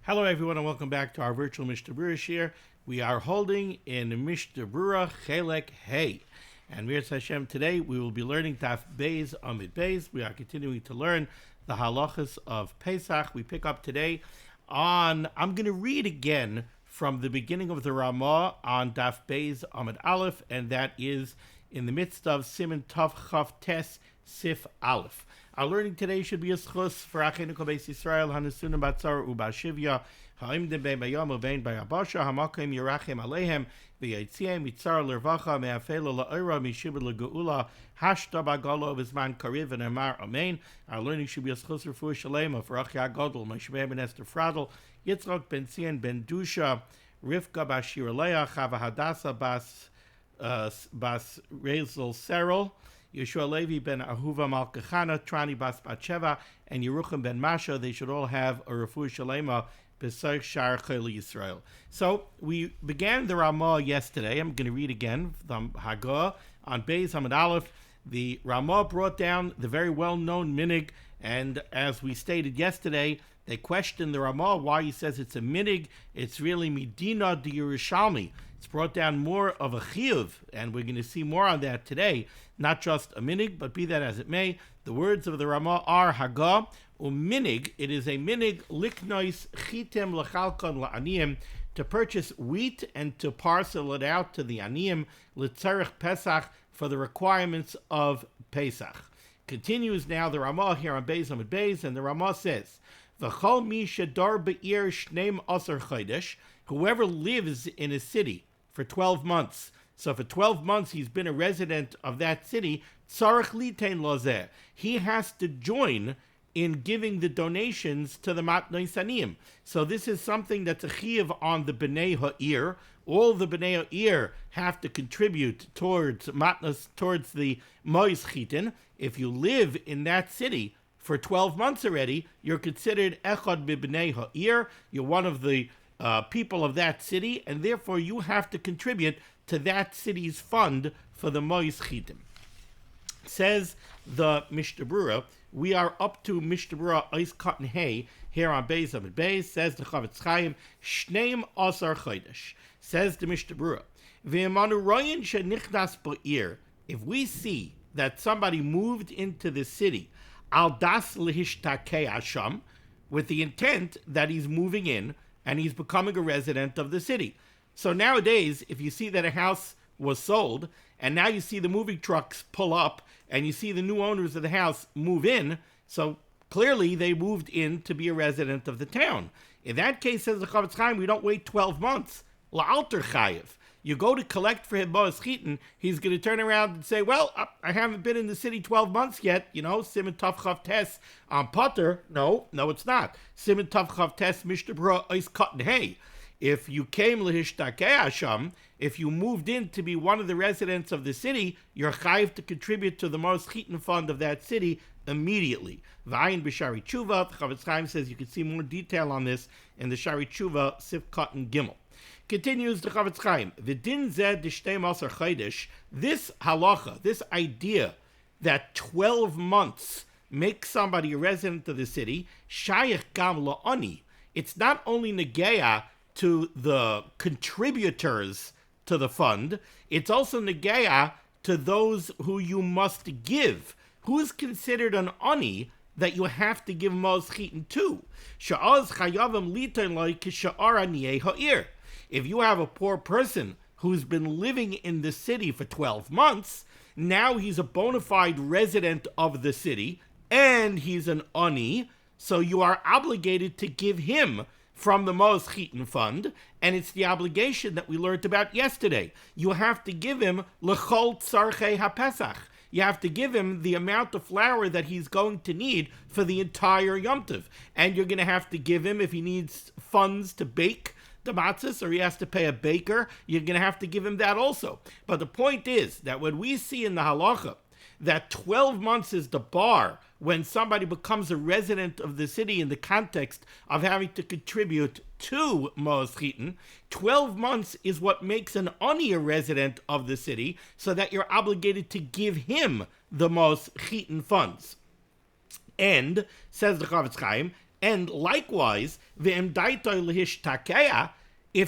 Hello, everyone, and welcome back to our virtual Mishnah Berurah shir. We are holding in Mishnah Berurah Chelek Hey. And Mir Hashem, today we will be learning Taf Beis Amid Beis. We are continuing to learn the Halacos of Pesach. We pick up today on, I'm going to read again from the beginning of the Ramah on Taf Beis Amid Aleph, and that is in the midst of Siman Tov Chav Tes Sif Aleph. Our learning today should be a schus for Achenu Kol Beis Yisrael Hanesunim Batzar Ubashivya Ha'imdim Bein Bayom Ubein Bayabasha Hamakim Yerachem Aleihem V'Yitziim Yitzar Lervacha Me'afela La'ira Mishibur L'Geula Hashta Bagalo V'Zman Kariv and Amar Amen. Our learning should be a schus for Shalema for Achya Godel Moshe Ben Esther Fradel Yitzchak Ben Tzion Ben Dusha Rivka Bashir Leah Chava Hadassah Bas Rezel Serol Yeshua Levi ben Ahuva Malkachana, Trani Bas Batsheva, and Yerucham ben Masha. They should all have a refuah shalema b'sarch shar chayil Yisrael. So we began the Ramah yesterday. I'm going to read again the Hagah on Beis Hamad Aleph. The Ramah brought down the very well-known minig, and as we stated yesterday, they questioned the Ramah why he says it's a minig. It's really Medina de Yerushalmi. It's brought down more of a chiyuv, and we're going to see more on that today. Not just a minig, but be that as it may, the words of the Ramah are Hagah u'minig. It is a minig liknois chitim l'chalkon la'aniyim, to purchase wheat and to parcel it out to the aniyim l'tzarech Pesach, for the requirements of Pesach. Continues now the Ramah here on Beis Amid Beis, and the Ramah says, V'chol mi shedar be'ir shneim asar chodesh, whoever lives in a city for 12 months. So for 12 months he's been a resident of that city. Tzarech litein lozeh. He has to join in giving the donations to the matnei saniyim. So this is something that's a chiyuv on the bnei ha'ir. All the bnei ha'ir have to contribute towards matnas, towards the mois chittin. If you live in that city for 12 months already, you're considered echad b'bnei ha'ir. You're one of the people of that city, and therefore you have to contribute to that city's fund for the mois chittin. Says the Mishnah Berurah, we are up to Mishnah Berurah Ois Cotton Hay here on Beis Amid Beis. Says the Chavetz Chaim, Shneim Asar Chodesh. Says the Mishnah Berurah, Ve'emanu royin shenichnas ba'ir. If we see that somebody moved into the city, al das lehishtakei asham, with the intent that he's moving in and he's becoming a resident of the city. So nowadays, if you see that a house was sold, and now you see the moving trucks pull up, and you see the new owners of the house move in, so clearly they moved in to be a resident of the town. In that case, says the Chavetz Chaim, we don't wait 12 months. La'alter chayiv. You go to collect for him mois chittin, he's going to turn around and say, well, I haven't been in the city 12 months yet, Siman Tov Chav Tes on Potter. No, it's not. Siman Tov Chav Tes Mishnah Berurah Ois Cotton Hay. If you came lehishtakei asham, if you moved in to be one of the residents of the city, you're chayiv to contribute to the mois chittin fund of that city immediately. V'ayin b'shari tshuva, the Chavetz Chaim says you can see more detail on this in the Shari Tshuva Sif Cotton Gimel. Continues the Chavetz Chaim, V'din zed d'shtei asar chodesh, this halacha, this idea that 12 months makes somebody a resident of the city, shayach gam la'ani. It's not only negeya to the contributors to the fund, it's also negeya to those who you must give. Who's considered an ani that you have to give mois chittin to? Sha'az chayavim litain loy k'sha'ar aniyei ha'ir. If you have a poor person who's been living in the city for 12 months, now he's a bona fide resident of the city, and he's an ani, so you are obligated to give him from the mois chittin fund, and it's the obligation that we learned about yesterday. You have to give him l'chol tzarchei haPesach. You have to give him the amount of flour that he's going to need for the entire Yom Tov. And you're going to have to give him, if he needs funds to bake the matzahs, or he has to pay a baker, you're going to have to give him that also. But the point is that when we see in the halacha that 12 months is the bar when somebody becomes a resident of the city in the context of having to contribute to mois chittin, 12 months is what makes an ani a resident of the city, so that you're obligated to give him the mois chittin funds. And, says the Chavetz Chaim, And likewise, if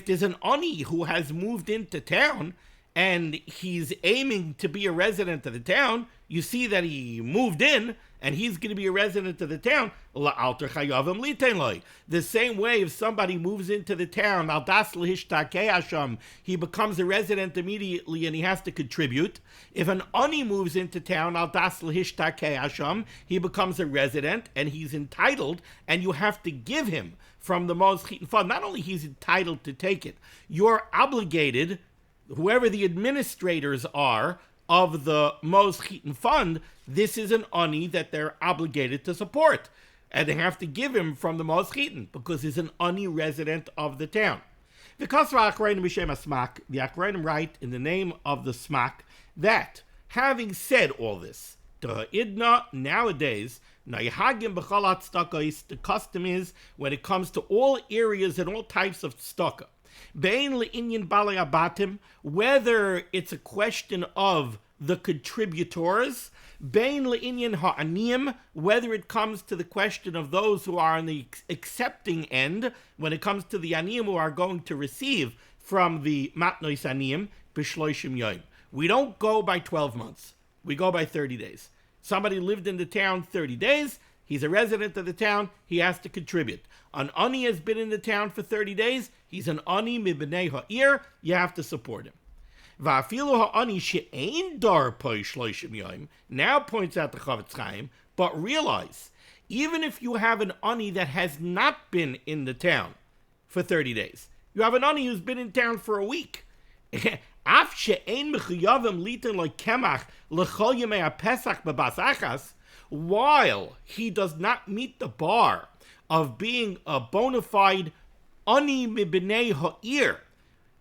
there's an ani who has moved into town and he's aiming to be a resident of the town, you see that he moved in and he's going to be a resident of the town, the same way if somebody moves into the town, he becomes a resident immediately and he has to contribute. If an ani moves into town, he becomes a resident and he's entitled, and you have to give him from the most chittin fund. Not only he's entitled to take it, you're obligated, whoever the administrators are of the most chittin fund, this is an ani that they're obligated to support, and they have to give him from the most chittin because he's an ani resident of the town. Because the Acharonim write in the name of the smak that, having said all this, the idna nowadays, the custom is when it comes to all areas and all types of tzedakah, whether it's a question of the contributors, whether it comes to the question of those who are on the accepting end, when it comes to the aniyim who are going to receive from the matnois aniyim, b'shloishim yoyim. We don't go by 12 months. We go by 30 days. Somebody lived in the town 30 days. He's a resident of the town. He has to contribute. An ani has been in the town for 30 days. He's an ani mibnei ha'ir. You have to support him. Va'afilu ha'ani she'ein dar poi shloishim yoyim. Now points out the Chavetz Chaim, but realize, even if you have an ani that has not been in the town for 30 days, you have an ani who's been in town for a week. Af she'ein mechuyavim litin like kemach l'chol yemei ha'pesach b'bas achas, while he does not meet the bar of being a bona fide ani mibnei ha'ir,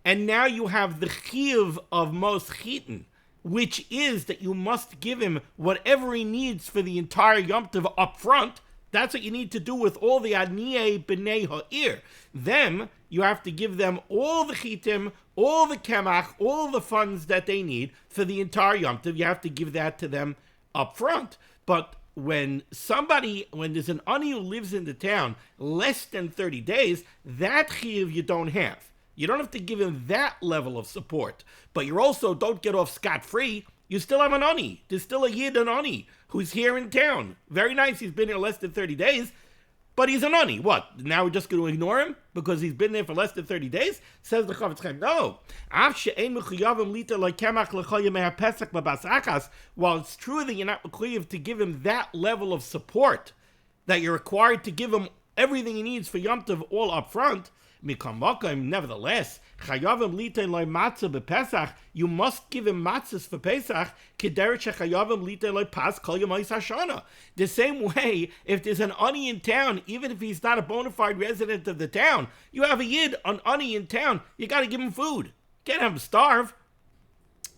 and now you have the chiyuv of mos chittin, which is that you must give him whatever he needs for the entire Yom Tov up front. That's what you need to do with all the aniyei b'nei ha'ir. Them, you have to give them all the chittim, all the kemach, all the funds that they need for the entire Yom Tov. You have to give that to them up front. But when there's an ani who lives in the town less than 30 days, that chiyuv you don't have. You don't have to give him that level of support. But you also don't get off scot-free. You still have an ani. There's still a yid, an ani, who's here in town. Very nice, he's been here less than 30 days, but he's an ani. What, now we're just going to ignore him because he's been there for less than 30 days? Says the Chavetz Chaim, no. While it's true that you're not mechuyev to give him that level of support, that you're required to give him everything he needs for Yom Tov all up front, nevertheless, you must give him matzahs for Pesach. The same way, if there's an ani in town, even if he's not a bona fide resident of the town, you have a yid, an ani in town, you got to give him food. Can't have him starve.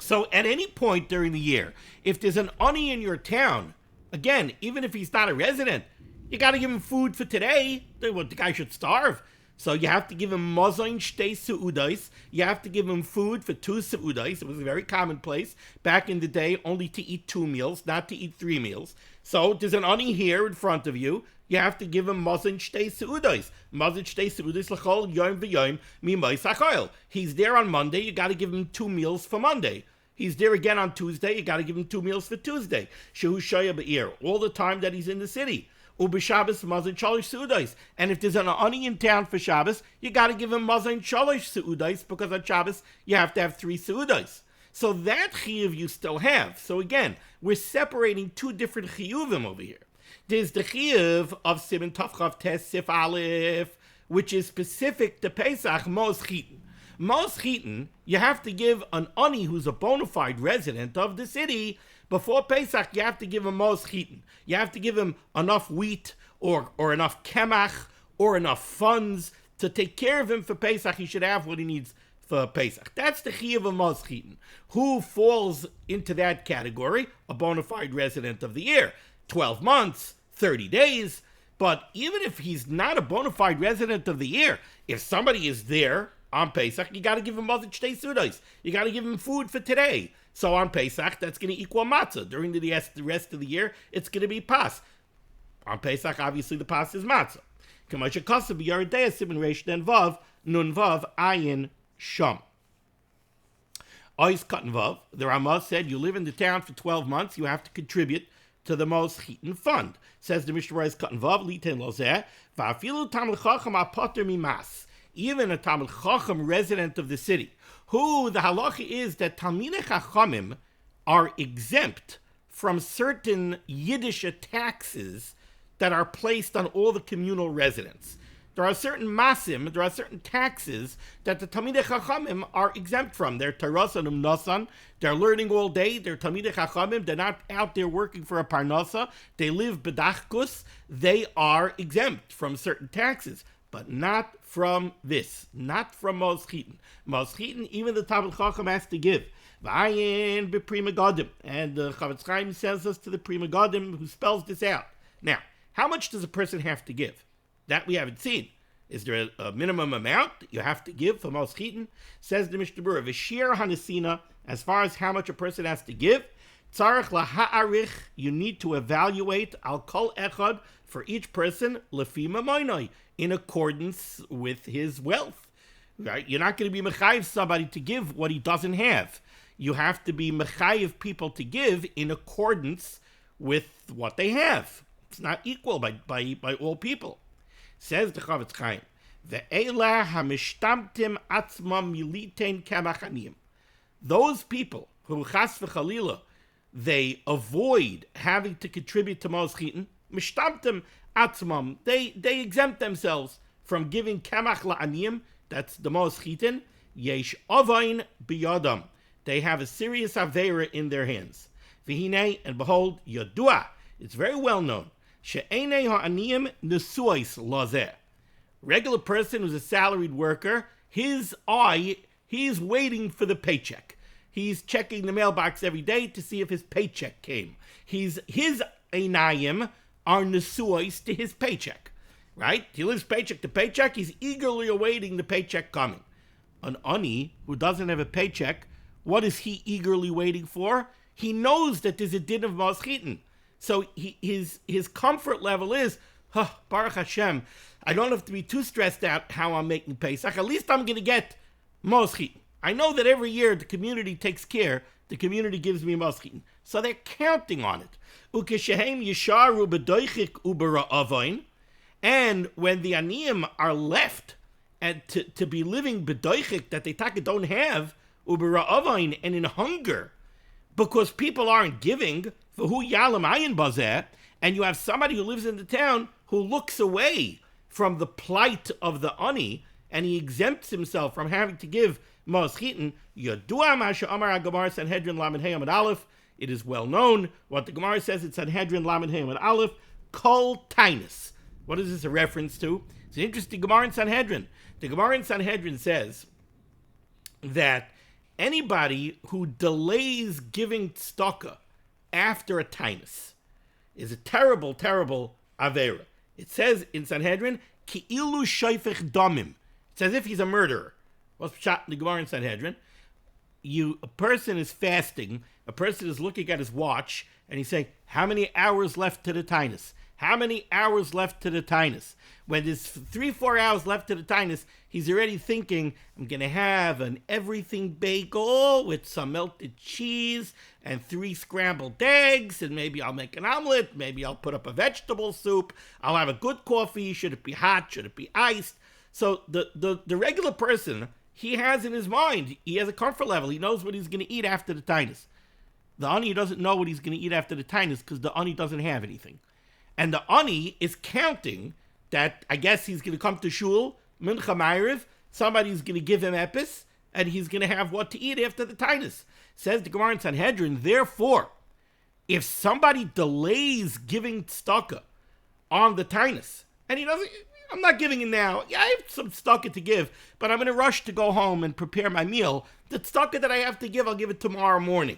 So at any point during the year, if there's an ani in your town, again, even if he's not a resident, you got to give him food for today. The guy should starve. So you have to give him mozain shtei seudais. You have to give him food for 2 seudais. It was a very commonplace back in the day, only to eat 2 meals, not to eat 3 meals. So there's an ani here in front of you. You have to give him mozain shtei seudais. Mozain shtei seudais l'chol yom v'yom mimay sachoil. He's there on Monday. You got to give him 2 meals for Monday. He's there again on Tuesday. You got to give him 2 meals for Tuesday. Shehu shaya be'ir. All the time that he's in the city. Ub'Shabbos mazon shalosh seudais. And if there's an ani in town for Shabbos, you got to give him mazon shalosh seudais, because on Shabbos you have to have 3 seudais. So that chiyuv you still have. So again, we're separating 2 different chiyuvim over here. There's the chiyuv of Siman Tavchav Tes Sif Aleph, which is specific to Pesach, mos chittin. Mos chittin, you have to give an ani who's a bona fide resident of the city. Before Pesach, you have to give him mos chittin. You have to give him enough wheat or enough kemach or enough funds to take care of him for Pesach. He should have what he needs for Pesach. That's the chiyuv of mos chittin. Who falls into that category? A bona fide resident of the year. 12 months, 30 days. But even if he's not a bona fide resident of the year, if somebody is there on Pesach, you got to give him mozain shtei seudais. You got to give him food for today. So on Pesach, that's going to equal matzah. During the rest of the year, it's going to be pas. On Pesach, obviously, the pas is matzah. Kamasha Kasav Yaredea Siman Reish Then Vav Nun Vav Ayin Sham. Ois Katan Vav. The Ramah said, you live in the town for 12 months, you have to contribute to the most chittin fund. Says the Mishnah Berurah Katan Vav Liten Lozeh Va'afilu Talmid Chacham Apoter Mimas. Even a Talmid Chacham resident of the city, who the halacha is that Talmidei Chachamim are exempt from certain Yiddish taxes that are placed on all the communal residents. There are certain masim, there are certain taxes that the Talmidei Chachamim are exempt from. They're Tarasan and Nissan, they're learning all day, they're Talmidei Chachamim, they're not out there working for a parnasa, they live bedachkus, they are exempt from certain taxes, but not from this, not from Mos Chittin. Mos Chittin, even the Talmid Chacham has to give. V'ayin b'Prima Gadim, and the Chavetz Chaim sends us to the Prima Gadim who spells this out. Now, how much does a person have to give? That we haven't seen. Is there a minimum amount that you have to give for Mos Chittin? Says the Mishnah Berurah, V'shir hanesina, as far as how much a person has to give, tzarech laha'arich, you need to evaluate al kol echad, for each person, lefi mamoinoi, in accordance with his wealth. Right? You're not going to be mechayiv somebody to give what he doesn't have. You have to be mechayiv people to give in accordance with what they have. It's not equal by all people. Says the Chavetz Chaim, Ve'ela hamishtamtim atzmam militein kamachanim. Those people who chas v'chalila, they avoid having to contribute to Mos Chittin, mishtamtim atzmam, they exempt themselves from giving kamach la'aniyim, that's the Mos Chittin, yesh avain biyadam. They have a serious avera in their hands. V'hinei, and behold, yadua, it's very well known, she'enei ha'aniyim nesuais lazeh. Regular person who's a salaried worker, his eye, he's waiting for the paycheck. He's checking the mailbox every day to see if his paycheck came. His einayim are nesuais to his paycheck, right? He lives paycheck to paycheck. He's eagerly awaiting the paycheck coming. An ani who doesn't have a paycheck, what is he eagerly waiting for? He knows that there's a din of Mos Chittin. So his comfort level is, Baruch Hashem, I don't have to be too stressed out how I'm making Pesach. At least I'm going to get Mos Chittin. I know that every year the community takes care. The community gives me Mos Chittin. So they're counting on it. Ukeshehem yisharu b'doichik ubera'avain. And when the aniyim are left and to be living b'doichik that they don't have, ubera'avain, and in hunger, because people aren't giving, for who yalam ayin bazeh, and you have somebody who lives in the town who looks away from the plight of the ani, and he exempts himself from having to give Mos Chittin. Yadua Masha Amar Gemara Sanhedrin Lamed Hey Amud Aleph. It is well known what the Gemara says in Sanhedrin Lamed Hey Amud Aleph. Kol Tainus. What is this a reference to? It's an interesting Gemara in Sanhedrin. The Gemara in Sanhedrin says that anybody who delays giving tzedakah after a tainus is a terrible, terrible avera. It says in Sanhedrin, Ki'ilu shoifech damim. It's as if he's a murderer. What's shot in the Gemara in Sanhedrin? A person is fasting, a person is looking at his watch, and he's saying, how many hours left to the tainus? How many hours left to the tainus? When there's 3-4 hours left to the tainus, he's already thinking, I'm going to have an everything bagel with some melted cheese and 3 scrambled eggs, and maybe I'll make an omelet, maybe I'll put up a vegetable soup, I'll have a good coffee, should it be hot, should it be iced? So the regular person, he has in his mind, he has a comfort level, he knows what he's going to eat after the tainus. The ani doesn't know what he's going to eat after the tainus because the ani doesn't have anything. And the ani is counting that, I guess he's going to come to shul, mincha ma'ariv, somebody's going to give him epis, and he's going to have what to eat after the tainus. Says the Gemara in Sanhedrin, therefore, if somebody delays giving tzedakah on the tainus, and he doesn't, I'm not giving it now, yeah, I have some tzedakah to give, but I'm in a rush to go home and prepare my meal, the tzedakah that I have to give, I'll give it tomorrow morning.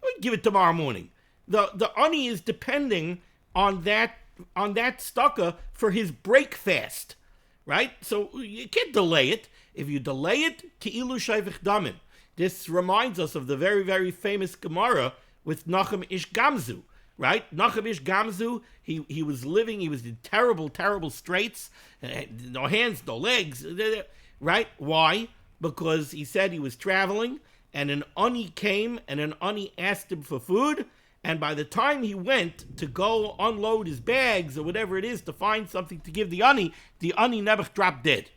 I'll give it tomorrow morning. The ani is depending on that tzedakah for his break fast, right? So you can't delay it. If you delay it, ki'ilu shayvich damin. This reminds us of the very, very famous Gemara with Nachum Ish Gamzu, right? Nachavish Gamzu, he was living, he was in terrible, terrible straits, no hands, no legs, right? Why? Because he said he was traveling, and an ani came, and an ani asked him for food, and by the time he went to go unload his bags or whatever it is to find something to give the ani never dropped dead.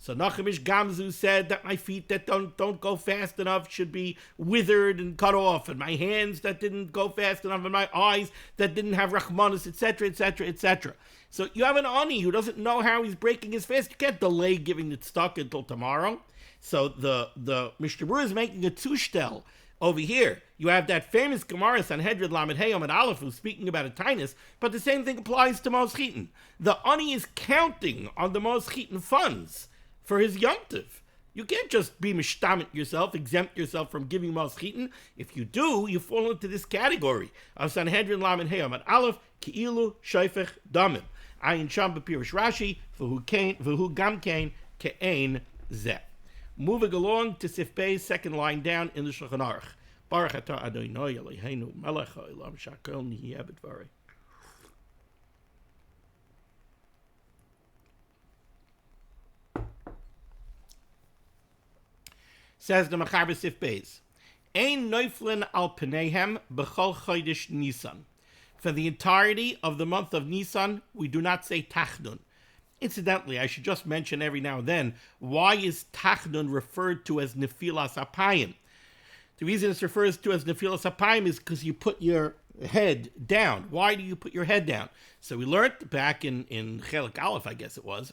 So Nachamish Gamzu said that my feet that don't go fast enough should be withered and cut off, and my hands that didn't go fast enough, and my eyes that didn't have Rahmanis, etc., etc., etc. So you have an ani who doesn't know how he's breaking his fast. You can't delay giving it stock until tomorrow. So the Mishnah Berurah is making a tushtel over here. You have that famous Gemara Sanhedrin Lamed Hey Amud Aleph who's speaking about a tinus, but the same thing applies to Mos Chittin. The ani is counting on the Mos Chittin funds for his yomtiv. You can't just be mishtamit yourself, exempt yourself from giving Mos Chittin. If you do, you fall into this category of Sanhedrin Lamed Hey Amud Aleph Ki'ilu Shoifech Damim. Ayin Sham B'Pirush Rashi V'hu Gam Kain Ke'ein Zeh. Moving along to Sif Bey's second line down in the Shulchan Aruch. Baruch atah Adonai Eloheinu melech ha'olam shakol nihiyeh b'dvarei. Says the Mechaber Sif Beis, Ein noiflin al peneihem b'chol chodesh Nissan. For the entirety of the month of Nissan, we do not say tachanun. Incidentally, I should just mention every now and then, why is tachanun referred to as nefilas apayim? The reason it's referred to as nefilas apayim is because you put your head down. Why do you put your head down? So we learned back in Chelik Aleph, I guess it was,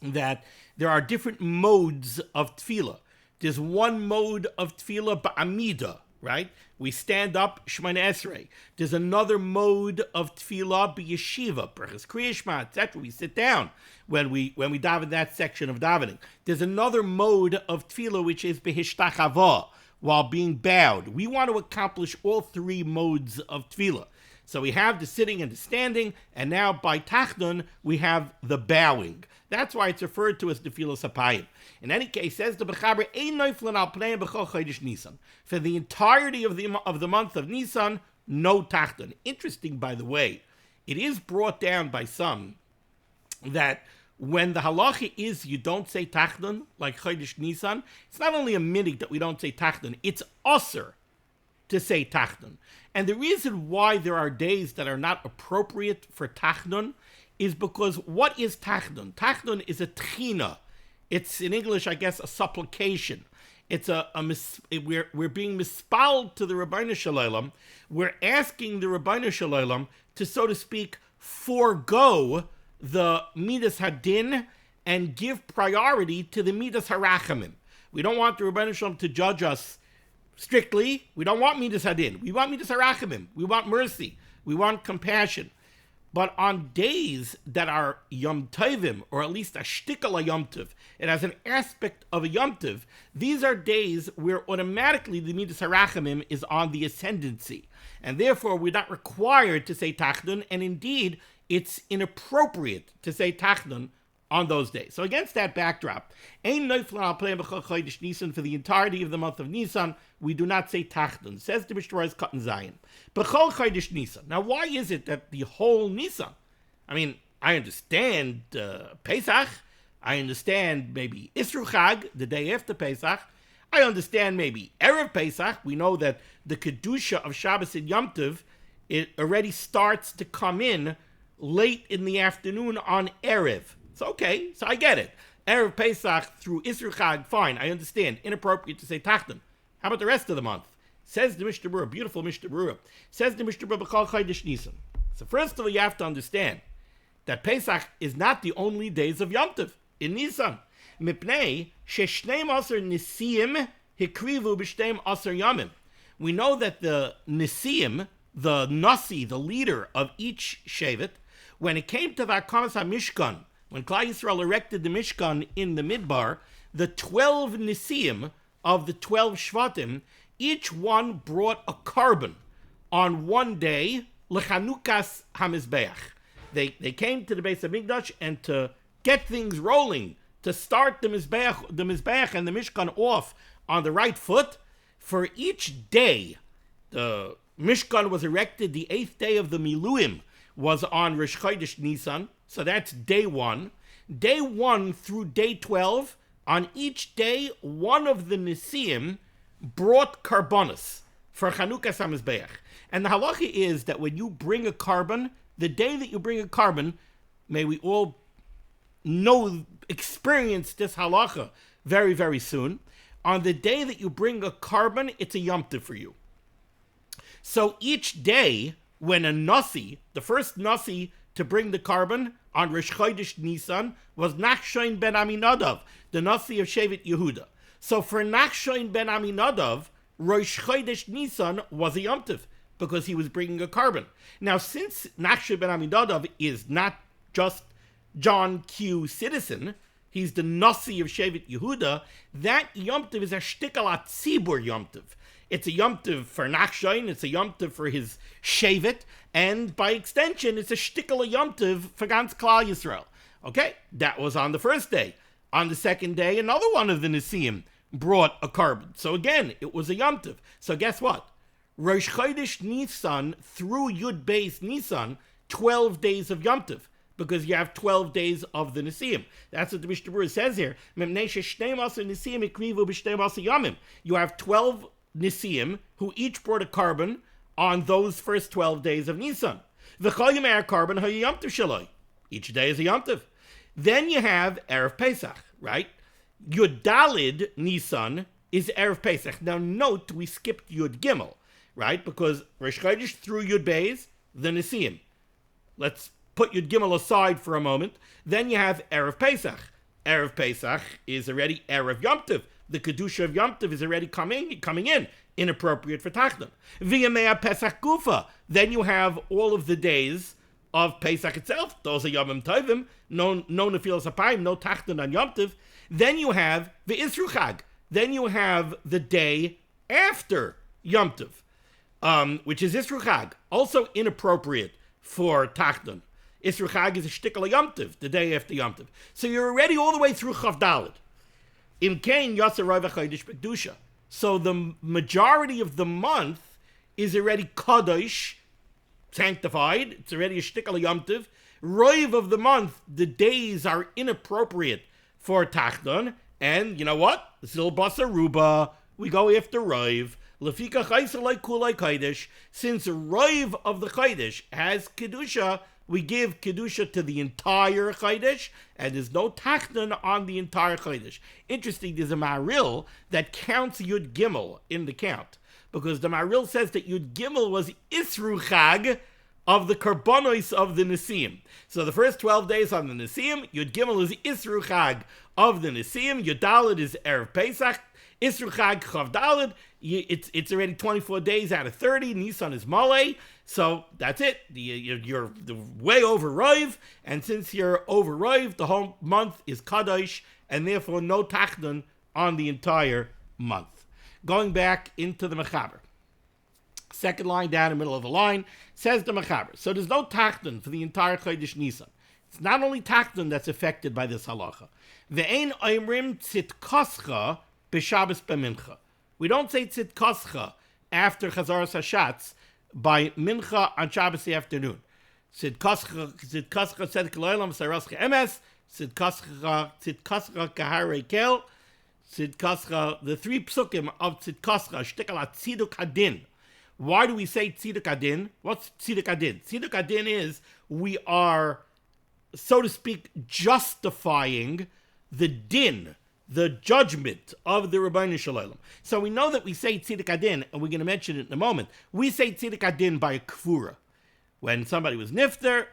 that there are different modes of tefillah. There's one mode of tefillah ba'amida, right? We stand up, Shemona Esrei. There's another mode of tefillah b'yeshiva, Berachas Kriya Shema, etc. We sit down when we daven that section of davening. There's another mode of tefillah which is b'hishtachava, while being bowed. We want to accomplish all three modes of tefillah. So we have the sitting and the standing, and now by tachanun we have the bowing. That's why it's referred to as nefilas apayim. In any case, says the Mechaber, Ein noiflin al pneihem b'chol chodesh Nissan. For the entirety of the month of Nissan, no tachanun. Interesting, by the way, it is brought down by some that when the halacha is you don't say tachanun, like chodesh Nissan, it's not only a minig that we don't say tachanun, it's usher to say tachanun. And the reason why there are days that are not appropriate for tachanun is because what is tachanun? Tachanun is a tchina. It's, in English, I guess, a supplication. It's we're being mispaled to the Rabbeinu Shalom. We're asking the Rabbeinu Shalom to, so to speak, forego the midas hadin and give priority to the midas harachamim. We don't want the Rabbeinu Shalom to judge us strictly. We don't want midas hadin. We want midas harachamim. We want mercy. We want compassion. But on days that are Yom Tovim, or at least a shtikal Yom Tov, it has an aspect of a Yom Tov, these are days where automatically the Midas HaRachamim is on the ascendancy. And therefore, we're not required to say tachanun, and indeed, it's inappropriate to say tachanun on those days. So against that backdrop, Ein noiflin al pneihem b'chol chodesh Nissan, for the entirety of the month of Nissan, we do not say tachanun. Says the Mishnah Berurah's Cotton Zion. B'chol chodesh Nissan. Now, why is it that the whole Nissan? I mean, I understand Pesach. I understand maybe Isru Chag, the day after Pesach. I understand maybe Erev Pesach. We know that the Kedusha of Shabbos and Yom Tov, it already starts to come in late in the afternoon on Erev. So, okay, so I get it. Erev Pesach through Isru Chag, fine, I understand. Inappropriate to say tachanun. How about the rest of the month? Says the Mishnah Berurah, beautiful Mishnah Berurah. Says the Mishnah Berurah, b'chol chodesh Nissan. So first of all, you have to understand that Pesach is not the only days of Yom Tov in Nissan. Mipnei sheshneim aser nisiim hikrivu b'shneim aser yamim. We know that the nisiim, the nasi, the leader of each shevet, when it came to Vakamas HaMishkan, when Klal Yisrael erected the Mishkan in the Midbar, the 12 Nisiim of the 12 Shvatim, each one brought a carbon on one day, Lechanukas HaMizbeach. They came to the Beis HaMikdash, and to get things rolling, to start the Mizbeach and the Mishkan off on the right foot, for each day, the Mishkan was erected the 8th day of the Miluim, was on Rosh Chodesh Nissan, so that's day 1. Day 1 through day 12, on each day, one of the Nesiim brought karbonos for Chanukah Samizbeach. And the halacha is that when you bring a carbon, the day that you bring a carbon, may we all experience this halacha very, very soon. On the day that you bring a carbon, it's a Yom Tov for you. So each day, when a Nasi, the first Nasi to bring the carbon on Rosh Chodesh Nissan, was Nachshon ben Aminadav, the Nasi of Shevet Yehuda. So for Nachshon ben Aminadav, Rosh Chodesh Nissan was a Yom Tov, because he was bringing a carbon. Now, since Nachshon ben Aminadav is not just John Q. Citizen, he's the Nasi of Shevet Yehuda, that Yom Tov is a shtickal atzibur Yom Tov. It's a Yom Tov for Nachshon, it's a Yom Tov for his Shevet, and by extension, it's a shtickal Yom Tov for Gans Klal Yisrael. Okay, that was on the first day. On the second day, another one of the Nesiim brought a carbon. So again, it was a Yom Tov. So guess what? Rosh Chodesh Nissan through Yud Beis Nissan, 12 days of Yom Tov, because you have 12 days of the Nesiim. That's what the Mishnah Berurah says here. You have 12 Nesiim who each brought a carbon on those first 12 days of Nissan. Each day is a Yom Tov. Then you have Erev Pesach, right? Yud Dalid Nissan is Erev Pesach. Now note, we skipped Yud Gimel, right? Because Rosh Chodesh through Yud Beis, the Nesiim. Let's put Yud Gimel aside for a moment. Then you have Erev Pesach. Erev Pesach is already Erev Yom Tov. The Kedusha of Yom Tov is already coming in, inappropriate for tachanun. V'yamei Pesach Gufa. Then you have all of the days of Pesach itself. Those are Yomim Tovim, no Nefilas Apayim, no tachanun on Yom Tov. Then you have the Isru Chag. Then you have the day after Yom Tov, which is Isru Chag, also inappropriate for tachanun. Isru Chag is a shtickal Yom Tov, the day after Yom Tov. So you're already all the way through Chav Daled. Im Kain Yasser Rav HaChodesh B'Kedusha. So the majority of the month is already Kadosh, sanctified. It's already a shtickal Yom Tov. Roiv of the month, the days are inappropriate for tachanun. And you know what? Zil Basa Ruba, we go after Roiv. Lefika Chayser Lai Kulai Kodesh. Since Roiv of the Kodesh has Kedusha, we give Kedusha to the entire Chodesh, and there's no tachanun on the entire Chodesh. Interesting, there's a Maril that counts Yud Gimel in the count, because the Maril says that Yud Gimel was Isru Chag of the Karbonos of the Nesiim. So the first 12 days on the Nesiim, Yud Gimel is Isru Chag of the Nesiim, Yud Daled is Erev Pesach, Isru Chag Chav Daled, it's already 24 days out of 30, Nissan is Malay, so that's it. You're way over Roiv, and since you're over Roiv, the whole month is Kadosh, and therefore no tachanun on the entire month. Going back into the Mechaber. Second line down in the middle of the line, says the Mechaber. So there's no tachanun for the entire Chodesh Nisan. It's not only tachanun that's affected by this halacha. Ve'ein oimrim tzitkoscha b'Shabbos b'mincha. We don't say tzitkoscha after Chazaras Hashatz by mincha on Shabbos afternoon. Tzitkoscha tzedek lo'elam sarascha emes. Tzitkoscha kaharei kel. Tzidkascha, the three psukim of Tzidkascha, shtikal tziduk hadin. Why do we say tziduk hadin? What's tziduk hadin? Tziduk hadin is we are, so to speak, justifying the din, the judgment of the Rabbeinu Shalom. So we know that we say tziduk hadin, and we're going to mention it in a moment. We say tziduk hadin by a kfura. When somebody was nifter,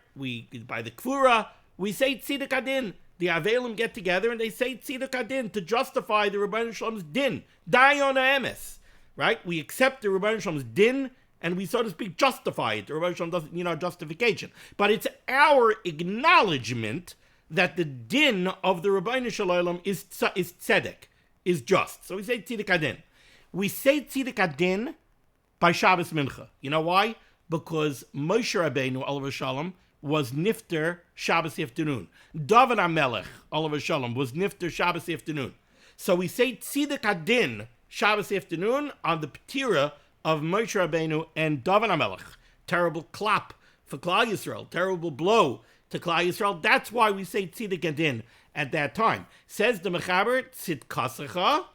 by the kfura, we say tziduk hadin. The Avelim get together and they say tziduk hadin to justify the Rabbeinu Shalom's din. Dayon ha'emes. Right? We accept the Rabbeinu Shalom's din and we, so to speak, justify it. The Rabbeinu Shalom doesn't need our justification. But it's our acknowledgement that the din of the Rabbeinu Shalom is tzedek, is just. So we say tziduk hadin. We say tziduk hadin by Shabbos Mincha. You know why? Because Moshe Rabbeinu, alav shalom, was nifter Shabbos afternoon. David HaMelech, alav shalom, was nifter Shabbos afternoon. So we say tziduk hadin Shabbos afternoon on the Petira of Moshe Rabbeinu and David HaMelech. Terrible clap for Klal Yisrael, terrible blow to Klal Yisrael. That's why we say Tzidik Adin at that time. Says the Mechaber, Tzidkasecha,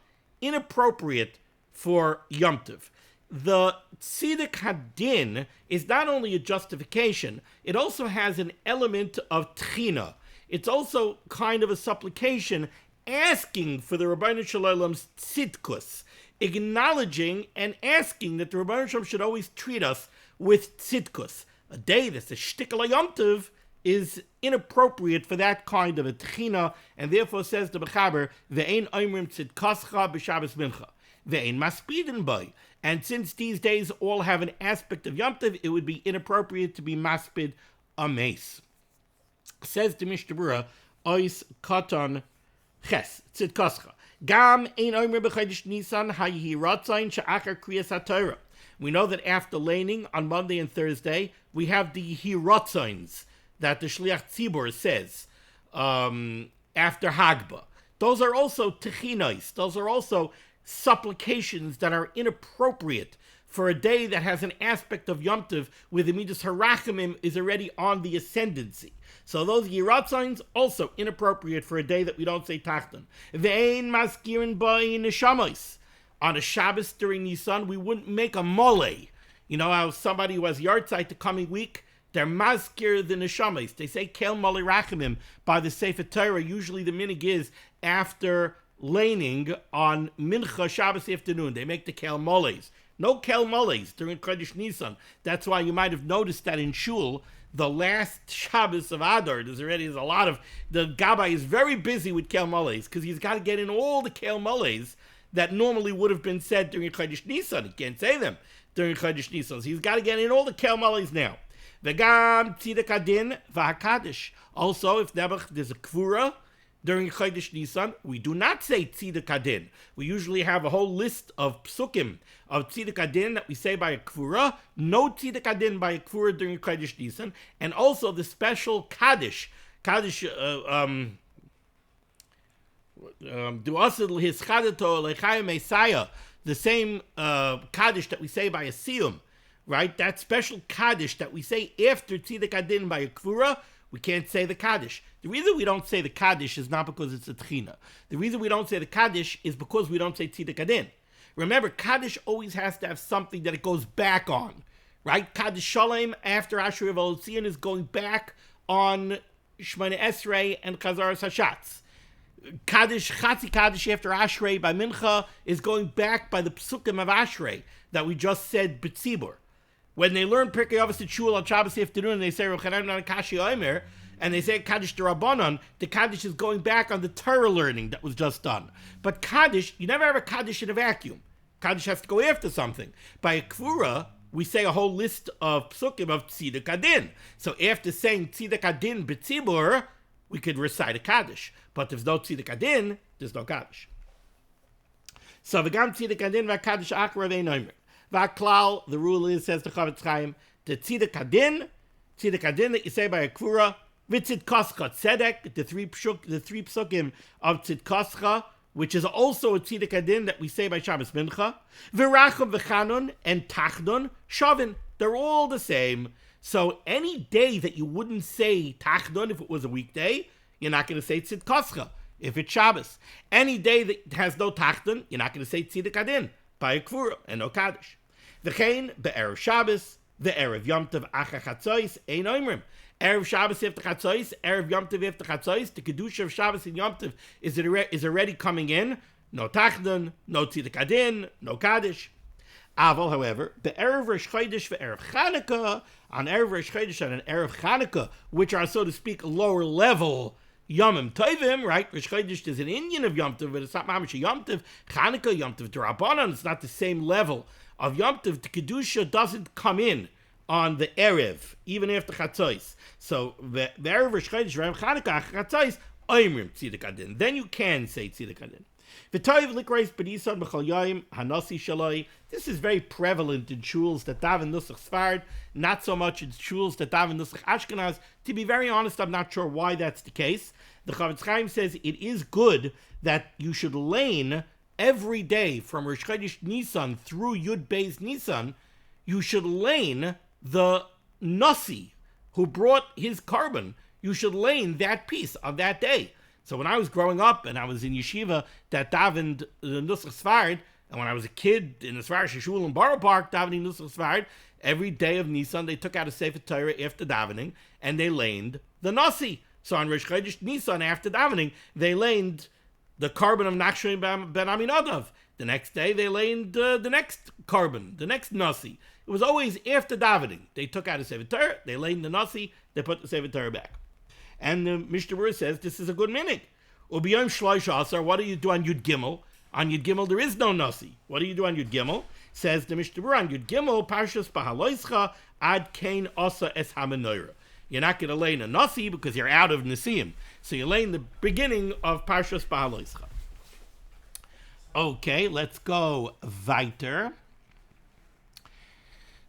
inappropriate for Yom Tov. The Tzidik Hadin is not only a justification, it also has an element of Tchina. It's also kind of a supplication asking for the Rabbeinu Shalom's tzidkus, acknowledging and asking that the Rabbeinu Shalom should always treat us with tzidkus. A day that's a shtickle Yom Tov is inappropriate for that kind of a tchina, and therefore says the Mechaber, ve'ein oimrim tzidkascha b'Shabbos mincha, ve'ein maspidin boy. And since these days all have an aspect of Yom Tov, it would be inappropriate to be maspid a mace. Says the Mishnah Berurah, ois katan ches tzidkascha. Gam ein oimrim b'chodesh Nissan hayihi ratzayin she'achar kriyas HaTorah. We know that after laning on Monday and Thursday, we have the hirotzons that the Shliach Tzibur says after Hagba. Those are also techinos. Those are also supplications that are inappropriate for a day that has an aspect of Yom Tov where the Midas Harachamim is already on the ascendancy. So those hirotzons also inappropriate for a day that we don't say tachanun. Ve'ein maskirin b'ay neshamos. On a Shabbos during Nissan, we wouldn't make a mole. You know how somebody who has yahrzeit the coming week, they're maskir the neshamas. They say kel mole rachamim by the Sefer Torah. Usually the minig is after laning on Mincha Shabbos afternoon. They make the kel moles. No kel moles during Chodesh Nissan. That's why you might have noticed that in Shul, the last Shabbos of Adar, there's a lot of, the Gabbai is very busy with kel moles because he's got to get in all the kel moles that normally would have been said during Chodesh Nissan. He can't say them during Chodesh Nissan. So he's got to get in all the kelmalis now. V'gam tzidik adin v'hakadish. Also, if there's a kvura during Chodesh Nissan, we do not say tzidik adin. We usually have a whole list of psukim of tzidik adin that we say by a kvura. No tzidik adin by a kvura during Chodesh Nissan. And also the special kaddish. Kaddish, the same kaddish that we say by a siyum, right? That special kaddish that we say after tzidik adin by a kvura, we can't say the kaddish. The reason we don't say the kaddish is not because it's a tchina. The reason we don't say the kaddish is because we don't say tzidik adin. Remember, kaddish always has to have something that it goes back on, right? Kaddish shalom after Ashrei V'Olotzion is going back on Shemona Esrei and Chazaras Hashatz. Kaddish, Chatzi Kaddish after Ashrei by Mincha is going back by the psukim of Ashrei that we just said B'tzibur. When they learn Pirkei Avos at Shul on Shabbos afternoon and they say Rochanan Kashi Omer and they say Kaddish D'Rabbanan, the Kaddish is going back on the Torah learning that was just done. But Kaddish, you never have a Kaddish in a vacuum. Kaddish has to go after something. By a Kvura, we say a whole list of psukim of Tzidik Adin. So after saying Tzidik Adin B'tzibur, we could recite a Kaddish. But if there's no Tzidik Adin, there's no Kaddish. So v'gam Tzidik Adin v'Kaddish achra v'einomer. V'aklal, the rule is, says the Chavetz Chaim, the Tzidik Adin that you say by a Kvura, v'Tzidkascha Tzedek, the three psukim of Tzidkascha, which is also a Tzidik Adin that we say by Shabbos Mincha, v'Racham v'Chanun and Tachanun Shavin. They're all the same. So any day that you wouldn't say tachanun if it was a weekday, you're not going to say tzidkascha if it's Shabbos. Any day that has no tachanun, you're not going to say tzidik adin by a kvura and no kaddish. V'chein be'erev Shabbos, ve'erev Yom Tov acha chatzois ein oimrim. Erev Shabbos after chatzois, erev Yom Tov after chatzois. The kedusha of Shabbos and Yom Tov is already coming in. No tachanun, no tzidik adin, no kaddish. Aval, however, the Erev Rosh Chodesh ve'erev Chanukah, on Erev Rosh Chodesh and an Erev Chanukah, which are, so to speak, lower level Yomim Tovim, right? Rosh Chodesh is an Indian of Yom Tov, but it's not Mamish Yom Tov. Chanukah, Yom Tov D'Rabbanan, it's not the same level of Yom Tov. The Kedusha doesn't come in on the Erev, even after Chatzos. So, the Erev Rosh Chodesh, Erev Chanukah, Chatzos, Oimrim Tzidik Adin. Then you can say Tzidik Adin. This is very prevalent in shuls that daven nusach Sfard, not so much in shuls that daven nusach Ashkenaz. To be very honest, I'm not sure why that's the case. The Chavetz Chaim says it is good that you should lane every day from Rosh Chodesh Nissan through Yud Beis Nissan, you should lane the Nasi who brought his carbon. You should lane that piece on that day. So when I was growing up and I was in yeshiva that davened the Nusach Sfard, and when I was a kid in the Svarsh Shul in Borough Park davening Nusach Sfard, every day of Nissan they took out a Sefer Torah after davening and they laned the Nasi. So on Rosh Chodesh Nissan after davening, they laned the carbon of Nachshon ben Aminadav. The next day they laned the next carbon, the next Nasi. It was always after davening. They took out a Sefer Torah, they laned the Nasi, they put the Sefer Torah back. And the Mishnah Berurah says this is a good minig. Ubiyom Shlosh Asar, what do you do on Yud Gimel? On Yud Gimel there is no Nasi. What do you do on Yud Gimel? Says the Mishnah Berurah, on Yud Gimel, Parshas Bahaloischa, Ad Kain Asa Es HaMenorah. You're not going to lay in a Nasi because you're out of Nisim. So you lay in the beginning of Parshas Bahaloischa. Okay, let's go weiter.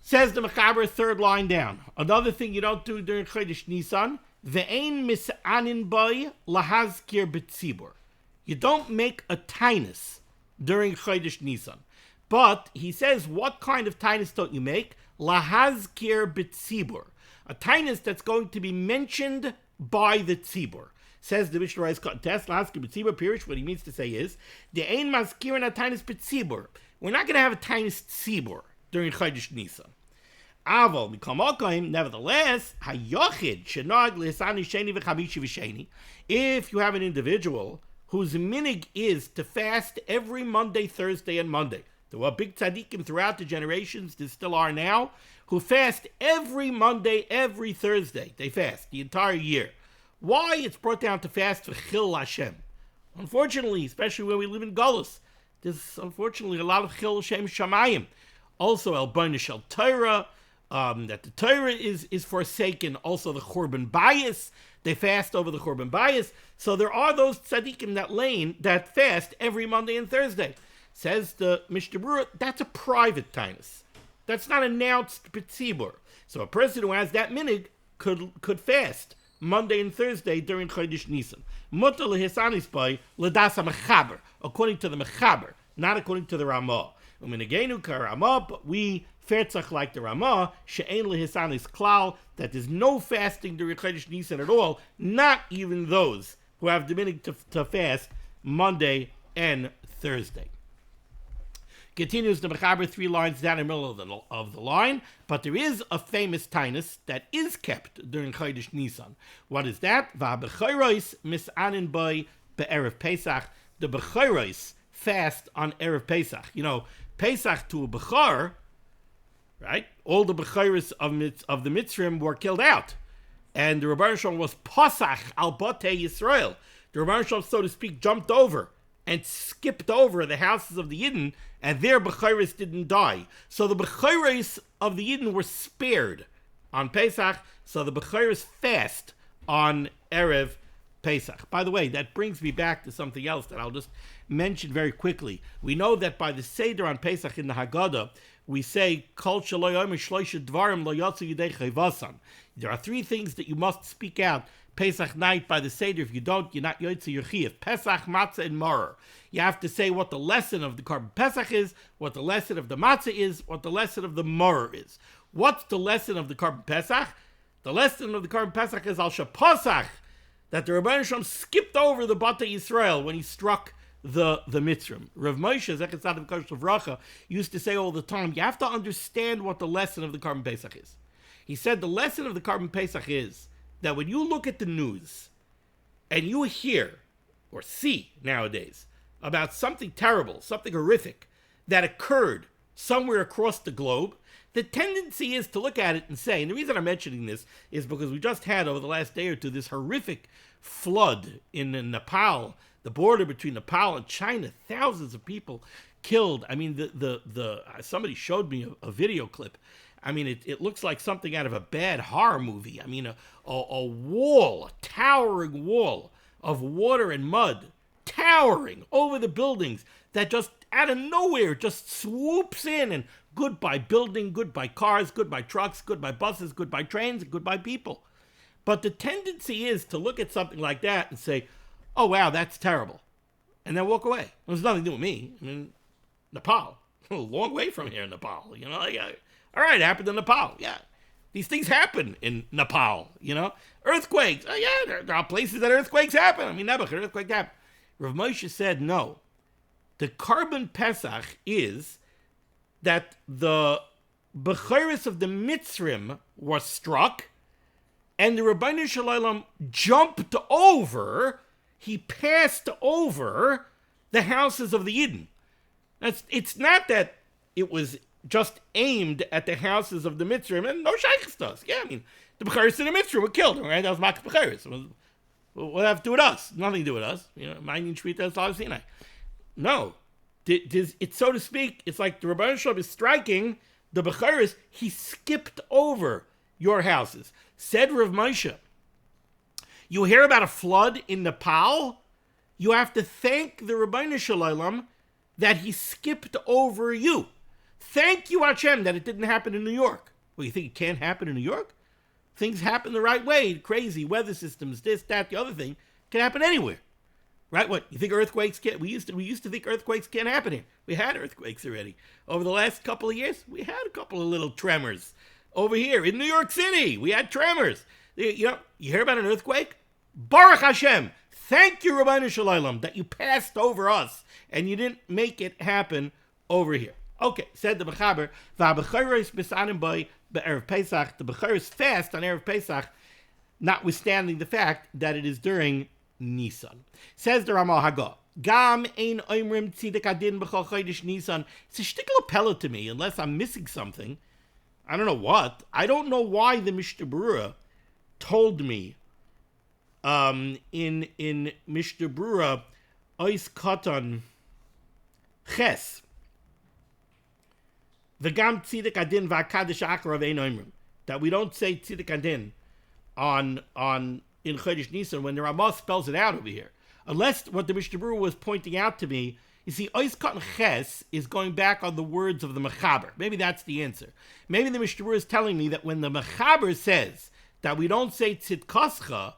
Says the Mechaber, third line down. Another thing you don't do during Chodesh Nisan, Ve'ein mis'anin boy lahazkir b'tzibur. You don't make a tainus during Chodesh Nisan. But he says, what kind of tainus don't you make? Lahazkir b'tzibur. A tainus that's going to be mentioned by the tzibur. Says the Mishnah Berurah test, lahazkir b'tzibur, Pirish, what he means to say is, De'ein mazkirin a tainus b'tzibur. We're not going to have a tainus tzibur during Chodesh Nisan. Aval mikamokaim, nevertheless, hayochid shenag l'hisani sheni v'chamishi v'sheni. If you have an individual whose minig is to fast every Monday, Thursday, and Monday, there were big tzaddikim throughout the generations, there still are now, who fast every Monday, every Thursday. They fast the entire year. Why? It's brought down to fast for Chil Hashem. Unfortunately, especially when we live in Golus, there's unfortunately a lot of Chil Hashem Shamayim. Also, El B'nai Shel Torah, that the Torah is forsaken. Also, the Churban Bayis, they fast over the Churban Bayis. So there are those tzaddikim that fast every Monday and Thursday. Says the Mishnah Berurah, that's a private tainus. That's not announced b'tzibur. So a person who has that minig could fast Monday and Thursday during Chodesh Nisan. Mutar lehisanis by l'das mechaber, according to the mechaber, not according to the Ramah. Uminagenu karamah, but we fertzach like the Ramah, she'ein lehisanis klal, that there's no fasting during Chodesh Nisan at all, not even those who have the minig to fast Monday and Thursday. Continues the Mechaber 3 lines down in the middle of the line, but there is a famous tainus that is kept during Chodesh Nisan. What is that? Va'bechoros mis'anin boy be'erev Pesach. The bechoros fast on erev Pesach. You know, Pesach to a bechor, right? All the bechoros of the Mitzrim were killed out, and the Rebbeinu Shalom was posach al botei Yisrael. The Rebbeinu Shalom, so to speak, jumped over and skipped over the houses of the Yidden, and their Bechoros didn't die. So the Bechoros of the Yidden were spared on Pesach, so the Bechoros fast on Erev Pesach. By the way, that brings me back to something else that I'll just mention very quickly. We know that by the Seder on Pesach in the Haggadah, we say, Kol shelo yomer shloisha dvarim lo yotzu yidei chayvasan. There are three things that you must speak out Pesach night by the Seder. If you don't, you're not Yotze your Chiyuv. Pesach, Matzah, and Maror. You have to say what the lesson of the Karban Pesach is, what the lesson of the Matzah is, what the lesson of the Maror is. What's the lesson of the Karban Pesach? The lesson of the Karban Pesach is Al Shapasach, that the Rebbeinu Shalom skipped over the Batei Yisrael when he struck the Mitzrim. Rav Moshe, Zechet Tzaddik Kodesh Livracha, used to say all the time, you have to understand what the lesson of the Karban Pesach is. He said the lesson of the Karban Pesach is that when you look at the news and you hear or see nowadays about something terrible, something horrific that occurred somewhere across the globe, the tendency is to look at it and say, and the reason I'm mentioning this is because we just had over the last day or two this horrific flood in Nepal, the border between Nepal and China, thousands of people killed. I mean, somebody showed me a video clip. I mean, it looks like something out of a bad horror movie. I mean, a wall, a towering wall of water and mud, towering over the buildings that just out of nowhere just swoops in, and goodbye building, goodbye cars, goodbye trucks, goodbye buses, goodbye trains, goodbye people. But the tendency is to look at something like that and say, oh wow, that's terrible. and then walk away. It has nothing to do with me. I mean, Nepal, a long way from here in Nepal. All right, it happened in Nepal. Yeah, these things happen in Nepal. Earthquakes. Oh yeah, there are places that earthquakes happen. I mean, Nebuchadnezzar, earthquake happened. Rav Moshe said no. The Karban Pesach is that the Bechiris of the Mitzrim was struck, and the Rabbeinu Shalom jumped over, he passed over the houses of the Yidden. It's not that it was just aimed at the houses of the Mitzrim, and no shaykhs to us. Yeah, I mean, the Bechiris in the Mitzrim were killed, right? That was Makah Bechiris. What have to do with us? Nothing to do with us. Ma'ayin Shvita Salah Sinai. No. It's, so to speak, it's like the Rabbeinu Shalom is striking the Bechiris. He skipped over your houses. Said Rav Moshe, you hear about a flood in Nepal, you have to thank the Rabbeinu Shalom that he skipped over you. Thank you, Hashem, that it didn't happen in New York. Well, you think it can't happen in New York? Things happen the right way. Crazy weather systems, this, that, the other thing, can happen anywhere. Right? What, you think earthquakes can't? We used to think earthquakes can't happen here. We had earthquakes already. Over the last couple of years, we had a couple of little tremors. Over here in New York City, we had tremors. You hear about an earthquake? Baruch Hashem. Thank you, Rabbeinu Shalom, that you passed over us and you didn't make it happen over here. Okay, said the Mechaber, V'abechiris b'sanim b'y be'erev Pesach, the Bechiris fast on Erev Pesach, notwithstanding the fact that it is during Nissan. Says the Ramah Hagah, Gam ein oimrim tzidik adin b'chol chodesh Nissan. It's a shtickle appellate to me, unless I'm missing something. I don't know what. I don't know why the Mishnah Berurah told me in Mishnah Berurah ois katan ches v'gam tzidik adin v'akadosh akarav ein oimrim, that we don't say tzidik adin on in Chodesh Nissan when the Ramah spells it out over here. Unless what the Mishnah Berurah was pointing out to me, you see, ois katan ches is going back on the words of the Mechaber. Maybe that's the answer. Maybe the Mishnah Berurah is telling me that when the Mechaber says that we don't say tzidkascha,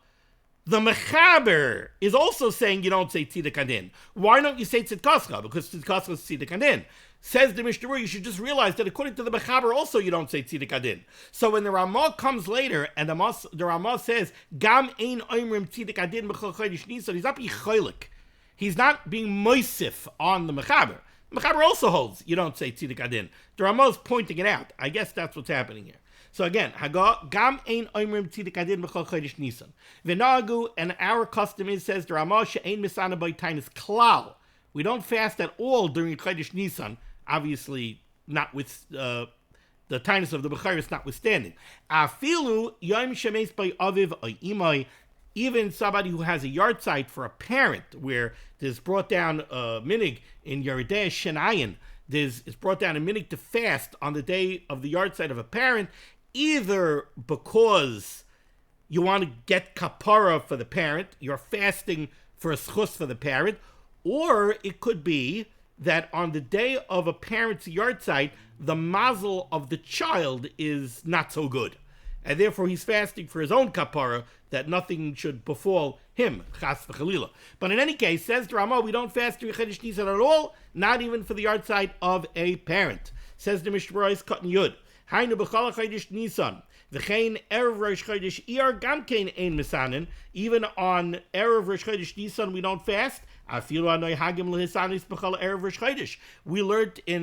the Mechaber is also saying you don't say tzidik adin. Why don't you say tzidkascha? Because tzidkascha is tzidik adin. Says the Mishnah Berurah, you should just realize that according to the Mechaber also you don't say tzidik adin. So when the Ramah comes later and the Ramah says gam ein oimrim tzidik adin b'chol chodesh Nisan, he's not being cholik. He's not being moisif on the Mechaber. The Mechaber also holds you don't say tzidik adin. The Ramah is pointing it out. I guess that's what's happening here. So again, Hagah gam ein oimrim tzidik adin b'chol chodesh Nisan. V'nagu, and our custom is, says the Ramah, she'ein misana b'tainis klal. We don't fast at all during chodesh Nisan. Obviously, not with the tinus of the Bechiris notwithstanding. Afilu yom shemes by aviv or imay, even somebody who has a yard site for a parent, where there's brought down a minig in Yeridei Shenayin, it's brought down a minig to fast on the day of the yard site of a parent, either because you want to get kapara for the parent, you're fasting for a schus for the parent, or it could be that on the day of a parent's yard site, the mazel of the child is not so good. And therefore he's fasting for his own kapara, that nothing should befall him, chas v'chalila. But in any case, says the Ramah, we don't fast during Chodesh Nisan at all, not even for the yard site of a parent. Says the Mishnah Berurah, Katan Yud, Hainu b'chol Chodesh Nisan, v'chein erev Rosh Chodesh Iyar gam kein ein misanin, even on erev Rosh Chodesh Nisan we don't fast. We learned in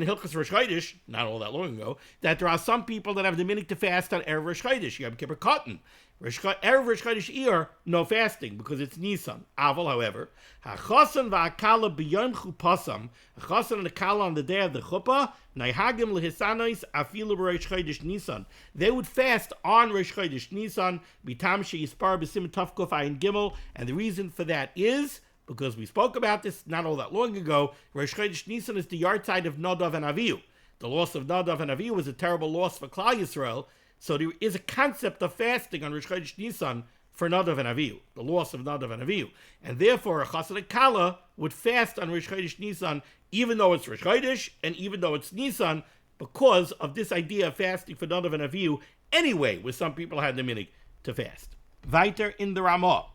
Hilchos Rosh Chodesh, not all that long ago, that there are some people that have the minute to fast on Erev Rosh Chodesh. You have Kippur Cotton. Erev Rosh Chodesh Iyar, no fasting, because it's Nissan. Aval, however, Hachasan va'akala b'yom chupasam, Hachasan and Akala on the day of the chuppah, Naihagim lehisanois afilu b'Rosh Chodesh Nissan. They would fast on Rosh Chodesh Nissan, bitam sheyispar b'sim tov kuf ayin gimel, and the reason for that is because we spoke about this not all that long ago. Rosh Chodesh Nisan is the yard site of Nadav and Avihu. The loss of Nadav and Avihu was a terrible loss for Klal Yisrael. So there is a concept of fasting on Rosh Chodesh Nisan for Nadav and Avihu, the loss of Nadav and Avihu. And therefore, a Chassid Kala would fast on Rosh Chodesh Nisan, even though it's Rosh Chodesh and even though it's Nisan, because of this idea of fasting for Nadav and Avihu anyway, where some people had the minute to fast. Weiter in the Ramah.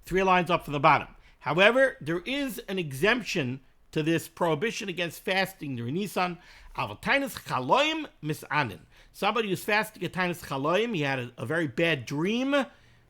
3 lines up from the bottom. However, there is an exemption to this prohibition against fasting during Nissan. Avotainis chaloim misanin. Somebody who's fasting at Tainis chaloim, he had a very bad dream.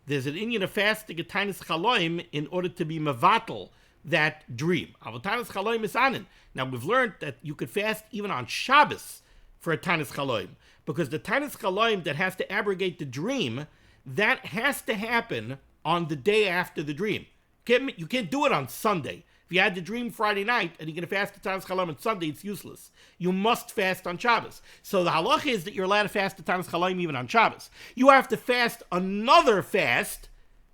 There's an Indian of fasting at Tainis chaloim in order to be mevatel that dream. Avotainis chaloim misanin. Now we've learned that you could fast even on Shabbos for a Tainis chaloim, because the Tainis chaloim that has to abrogate the dream, that has to happen on the day after the dream. You can't do it on Sunday. If you had the dream Friday night and you're going to fast the Tanis Chalayim on Sunday, it's useless. You must fast on Shabbos. So the halacha is that you're allowed to fast the Tanis Chalayim even on Shabbos. You have to fast another fast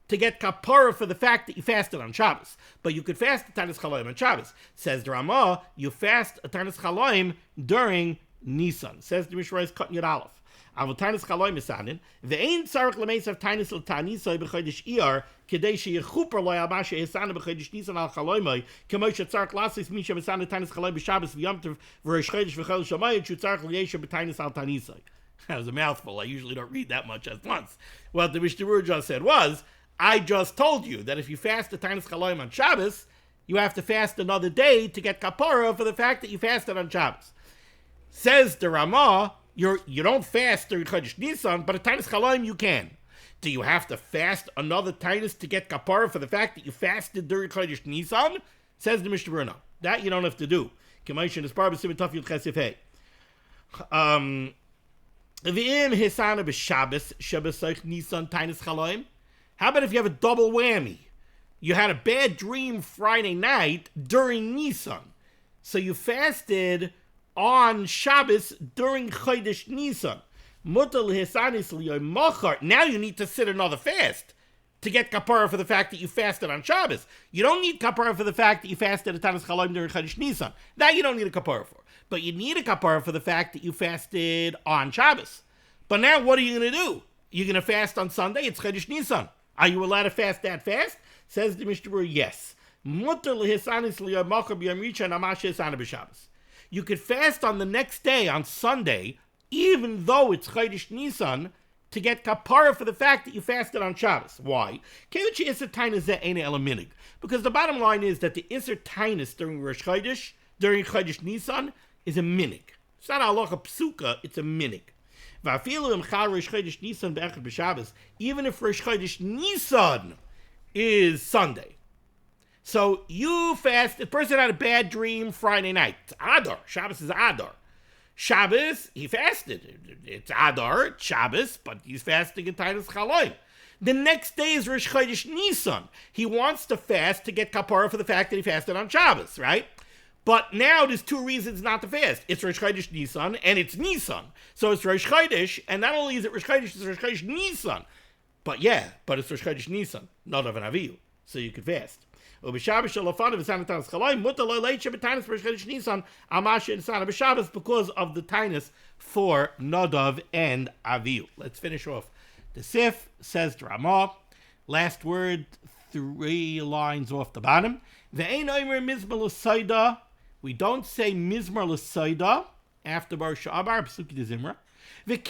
to get kapara for the fact that you fasted on Shabbos. But you could fast the Tanis Chalayim on Shabbos. Says the Ramah, you fast a Tanis Chalayim during Nissan. Says the Mishnah Berurah cutting it Aleph. Avotainis chaloim misanin. Ve'ein tzarich lemesav tainis l'tanisai b'chodesh iyar kedei sheyechuper lo yal mashe esana b'chodesh Nisan al chaloimai kemo shetzarich lasis misha b'sana tainis chaloim b'Shabbos v'yom tov v'rosh chodesh v'chodesh shamayit shu tzarich l'yesha b'tainis al tanisai. That was a mouthful. I usually don't read that much at once. What the Mishnah Berurah just said was, I just told you that if you fast the tainis chaloim on Shabbos, you have to fast another day to get kapara for the fact that you fasted on Shabbos. Says the Ramah, you don't fast during Chodesh Nisan, but a Tainis Chalayim you can. Do you have to fast another Tainis to get kapara for the fact that you fasted during Chodesh Nisan? Says the Mishnah Berurah, no. That you don't have to do. K'maishin is bar b'simin taf yud chesif hey. V'im hisana b'Shabbos shabbos Nisan Tainis Chalayim. How about if you have a double whammy? You had a bad dream Friday night during Nisan, so you fasted on Shabbos during Chodesh Nisan. Now you need to sit another fast to get kapara for the fact that you fasted on Shabbos. You don't need kapara for the fact that you fasted at Tanis Chalayim during Chodesh Nisan. That you don't need a kapara for. But you need a kapara for the fact that you fasted on Shabbos. But now what are you going to do? You're going to fast on Sunday? It's Chodesh Nisan. Are you allowed to fast that fast? Says the Mishnah Berurah, yes. You could fast on the next day, on Sunday, even though it's Chodesh Nisan, to get kapara for the fact that you fasted on Shabbos. Why? Because the bottom line is that the Isser Tainus during Rosh Chodesh, during Chodesh Nisan, is a minig. It's not a halacha psuka, it's a minig. Even if Rosh Chodesh Nisan is Sunday. So you fast, the person had a bad dream Friday night. It's Adar. Shabbos is Adar. Shabbos, he fasted. It's Adar, it's Shabbos, but he's fasting in Tainis Chalayim. The next day is Rosh Chodesh Nisan. He wants to fast to get kapara for the fact that he fasted on Shabbos, right? But now there's two reasons not to fast. It's Rosh Chodesh Nisan, and it's Nisan. So it's Rosh Chodesh, and not only is it Rosh Chodesh, it's Rosh Chodesh Nisan. But it's Rosh Chodesh Nisan, not of an Aviyu. So you can fast. Because of the tinus for Nadav and Avihu. Let's finish off the Sif. Says the Ramah, last word, 3 lines off the bottom. We don't say Mizmar L'Saida after Bar Sha'abar, Psuki de Zimra. We don't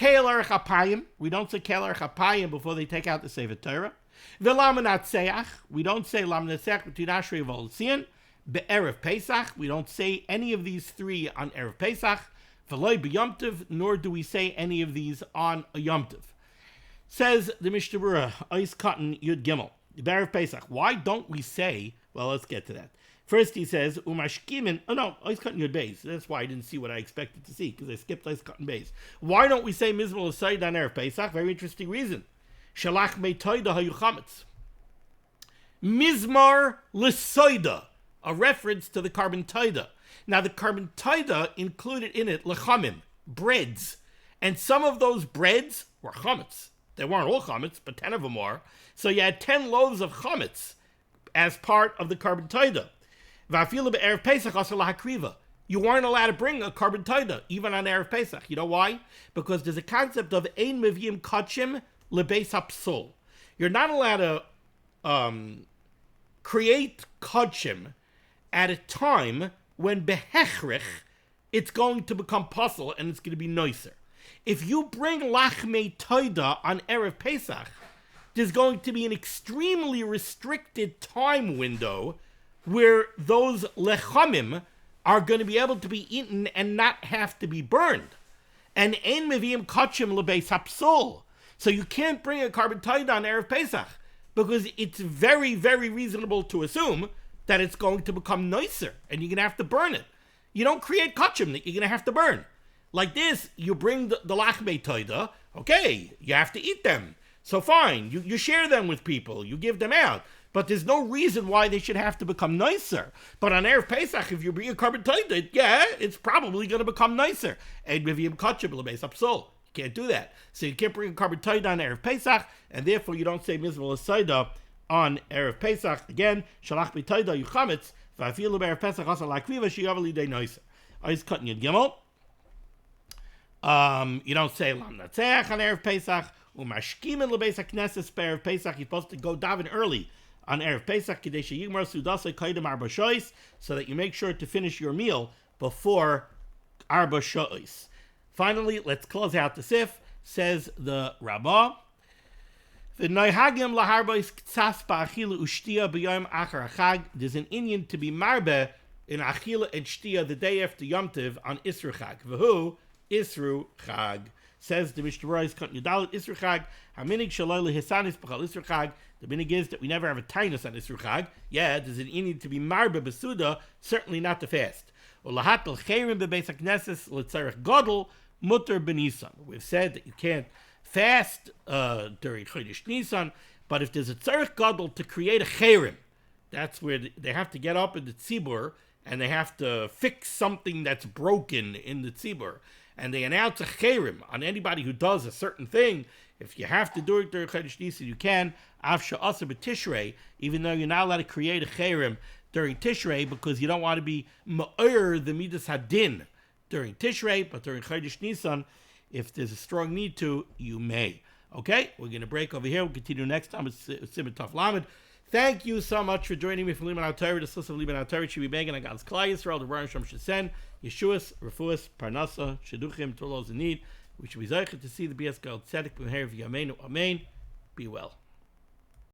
say Kelar Chapayim before they take out the Sefer Torah. We don't say Lamanatseach between Ashrei Voltzion. Be'erev Pesach, we don't say any of these 3 on Erev Pesach. V'loi b'Yom nor do we say any of these on a Yom Tov. Says the Mishnah Berurah, Ois Cotton Yud Gimel, Be'erev Pesach. Why don't we say? Well, let's get to that. First he says, Umashkimin. Oh no, Ois Cotton Yud Beis. That's why I didn't see what I expected to see, because I skipped Ois Cotton Beis. Why don't we say Mizmor L'Saida on Erev Pesach? Very interesting reason. Shalach mei toida hayu chametz. Mizmar l'soida, a reference to the carbon toida. Now the carbon toida included in it lechamim, breads, and some of those breads were chametz. They weren't all chametz, but 10 of them were. So you had 10 loaves of chametz as part of the carbon toida. Va'afilu be'erev Pesach asher lahakriva. You weren't allowed to bring a carbon toida even on Erev Pesach. You know why? Because there's a concept of ein meviyim kachim lebeis hapsul. You're not allowed to create kachim at a time when behechrich it's going to become puzzle and it's going to be nicer. If you bring lachmei toida on Erev Pesach, there's going to be an extremely restricted time window where those lechamim are going to be able to be eaten and not have to be burned. And ein meviim kachim lebeis hapsul. So you can't bring a carbon tide on Erev Pesach because it's very, very reasonable to assume that it's going to become nicer and you're going to have to burn it. You don't create kachim that you're going to have to burn. Like this, you bring the lachmei toida, okay, you have to eat them. So fine, you share them with people, you give them out. But there's no reason why they should have to become nicer. But on Erev Pesach, if you bring a carbon toida, yeah, it's probably going to become nicer. And you can't do that. So you can't bring a carbon toida on Erev Pesach, and therefore you don't say mizvah l'soida on Erev Pesach. Again, shalach b'toida yuchametz, v'afilu b'Erev Pesach asa l'akviva shi'yav l'idei nicer. I was cutting your gimel. You don't say lam natzeach on Erev Pesach. Umashkimin lebeis hakneses be'Erev Pesach. You're supposed to go daven early on Erev Pesach kidei sheyigmar sudasei kaidem arba shois, so that you make sure to finish your meal before arba shois. Finally, let's close out the sif. Says the Rabbah. There's an Indian to be marbe in achila and shtia the day after Yom Tov on Isru Chag. V'hu Isru Chag. Says the Mishnah Berurah is cutting Yudalit Isru Chag. Haminig shaloi lehisanis b'chal Isru Chag. The minig is that we never have a tainus on Isru Chag. Yeah, there's an Indian to be marbe besuda, certainly not to fast. Ulahat l'cheirim bebeis hakneses l'tzarech godel mutter b'Nissan. We've said that you can't fast during Chodesh Nissan, but if there's a tzarech gadol to create a cheirim, that's where they have to get up in the tzibur and they have to fix something that's broken in the tzibur, and they announce a cheirim on anybody who does a certain thing. If you have to do it during Chodesh Nissan, you can. Avsha asa b'tishrei, even though you're not allowed to create a cheirim during Tishrei because you don't want to be ma'ir the midas hadin during Tishrei, but during Chodesh Nissan, if there's a strong need to, you may. Okay, we're going to break over here. We'll continue next time with Siman Tov Lamed. Thank you so much for joining me for limud HaTorah. The source of limud HaTorah should be begging on God's Klal Yisrael, the Baruch Shem Shesen, Yeshuas, Refuas, Parnasa, Sheduchim, to all those in need. We should be zeichet to see the BS God Tzedek, B'meher V'yameinu. Amen. Be well.